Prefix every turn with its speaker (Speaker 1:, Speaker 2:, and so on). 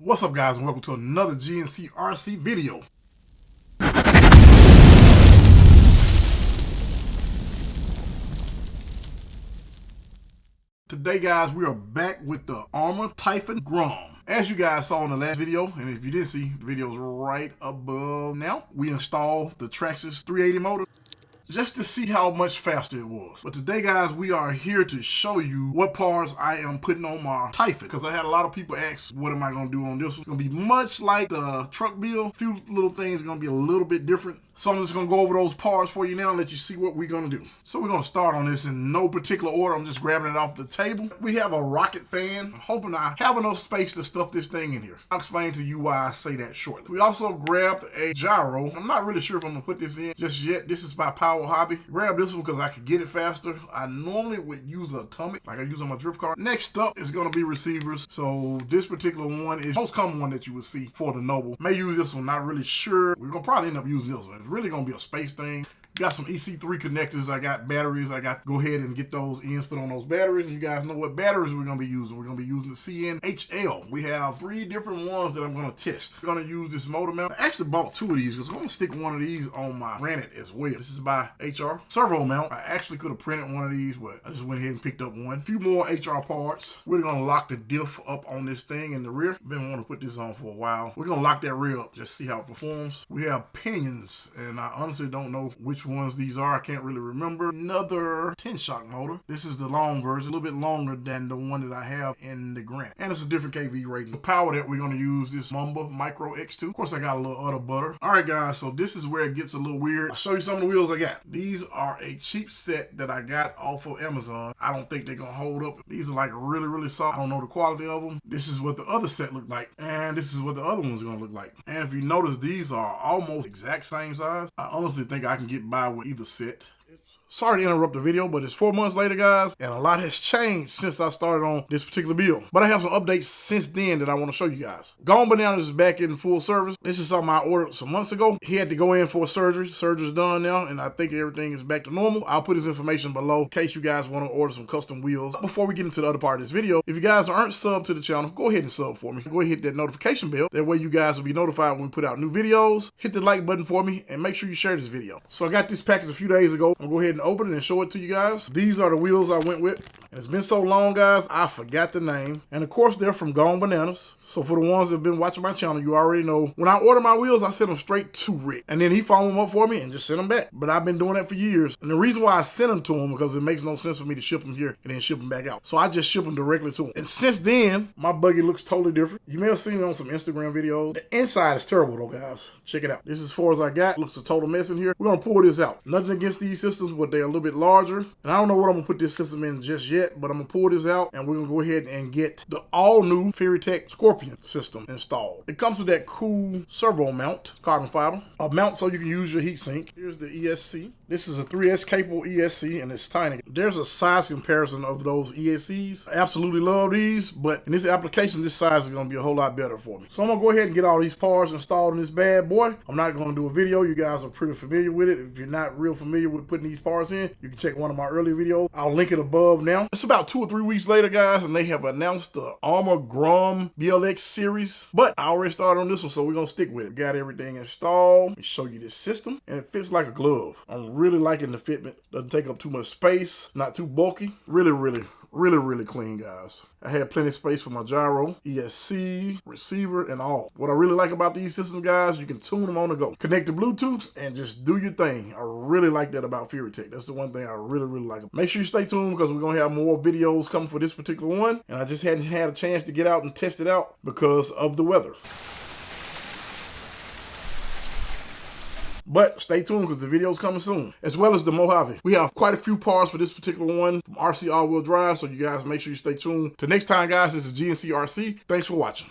Speaker 1: What's up, guys, and welcome to another GNC RC video. Today, guys, we are back with the Arrma Typhon Grom. As you guys saw in the last video, and if you didn't see, the video is right above now, we installed the Traxxas 380 motor just to see how much faster it was. But today, guys, we are here to show you what parts I am putting on my Typhon, because I had a lot of people ask, what am I going to do on this one? It's going to be much like the truck build. A few little things are going to be a little bit different. So I'm just going to go over those parts for you now and let you see what we're going to do. So we're going to start on this in no particular order. I'm just grabbing it off the table. We have a rocket fan. I'm hoping I have enough space to stuff this thing in here. I'll explain to you why I say that shortly. We also grabbed a gyro. I'm not really sure if I'm going to put this in just yet. This is by Power Hobby. Grab this one because I could get it faster. I normally would use a Atomic like I use on my drift car. Next up is going to be receivers. So this particular one is the most common one that you would see for the Noble. May use this one, not really sure. We're going to probably end up using this one. It's really going to be a space thing. Got some EC3 connectors. I got batteries. I got to go ahead and get those ends put on those batteries. And you guys know what batteries we're going to be using. We're going to be using the CNHL. We have 3 different ones that I'm going to test. I'm going to use this motor mount. I actually bought 2 of these because I'm going to stick one of these on my Granite as well. This is by HR. Servo mount. I actually could have printed one of these, but I just went ahead and picked up one. A few more HR parts. We're going to lock the diff up on this thing in the rear. I've been wanting to put this on for a while. We're going to lock that rear up, just see how it performs. We have pinions, and I honestly don't know which ones these are. I can't really remember. Another 10-shock motor. This is the long version, a little bit longer than the one that I have in the Granite. And it's a different KV rating. The power that we're going to use, this Mamba Micro X2. Of course, I got a little other butter. All right, guys, so this is where it gets a little weird. I'll show you some of the wheels I got. These are a cheap set that I got off of Amazon. I don't think they're going to hold up. These are like really, really soft. I don't know the quality of them. This is what the other set looked like. And this is what the other one's going to look like. And if you notice, these are almost exact same size. I honestly think I can get by with either set. Sorry to interrupt the video, but it's 4 months later, guys, and a lot has changed since I started on this particular build. But I have some updates since then that I want to show you guys. Gone Bananas is back in full service. This is something I ordered some months ago. He had to go in for a surgery. Surgery's done now, and I think everything is back to normal. I'll put his information below in case you guys want to order some custom wheels. Before we get into the other part of this video, if you guys aren't subbed to the channel, go ahead and sub for me. Go ahead and hit that notification bell. That way you guys will be notified when we put out new videos. Hit the like button for me, and make sure you share this video. So I got this package a few days ago. I'm going to go ahead and open it and show it to you guys. These are the wheels I went with. And it's been so long, guys, I forgot the name. And of course, they're from Gone Bananas. So for the ones that have been watching my channel, you already know. When I order my wheels, I send them straight to Rick. And then he followed them up for me and just sent them back. But I've been doing that for years. And the reason why I sent them to him, because it makes no sense for me to ship them here and then ship them back out. So I just ship them directly to him. And since then, my buggy looks totally different. You may have seen it on some Instagram videos. The inside is terrible though, guys. Check it out. This is as far as I got. Looks a total mess in here. We're going to pull this out. Nothing against these systems, but they're a little bit larger. And I don't know what I'm going to put this system in just yet, but I'm going to pull this out and we're going to go ahead and get the all-new Furitek Scorpion system installed. It comes with that cool servo mount, carbon fiber, a mount so you can use your heatsink. Here's the ESC. This is a 3S capable ESC and it's tiny. There's a size comparison of those ESCs. I absolutely love these, but in this application, this size is going to be a whole lot better for me. So I'm going to go ahead and get all these parts installed in this bad boy. I'm not going to do a video. You guys are pretty familiar with it. If you're not real familiar with putting these parts in, you can check one of my earlier videos. I'll link it above now. It's about 2 or 3 weeks later, guys, and they have announced the Arrma Grom BLX series. But I already started on this one, so we're going to stick with it. Got everything installed. Let me show you this system, and it fits like a glove. I'm really liking the fitment. Doesn't take up too much space. Not too bulky. Really clean, guys. I had plenty of space for my gyro, ESC, receiver, and all. What I really like about these systems, guys, you can tune them on the go. Connect to Bluetooth and just do your thing. I really like that about Furitek. That's the one thing I really like. Make sure you stay tuned because we're going to have more videos coming for this particular one. And I just hadn't had a chance to get out and test it out because of the weather. But stay tuned because the video's coming soon, as well as the Mojave. We have quite a few parts for this particular one from RC All-Wheel Drive, so you guys make sure you stay tuned. Till next time, guys, this is GNC RC. Thanks for watching.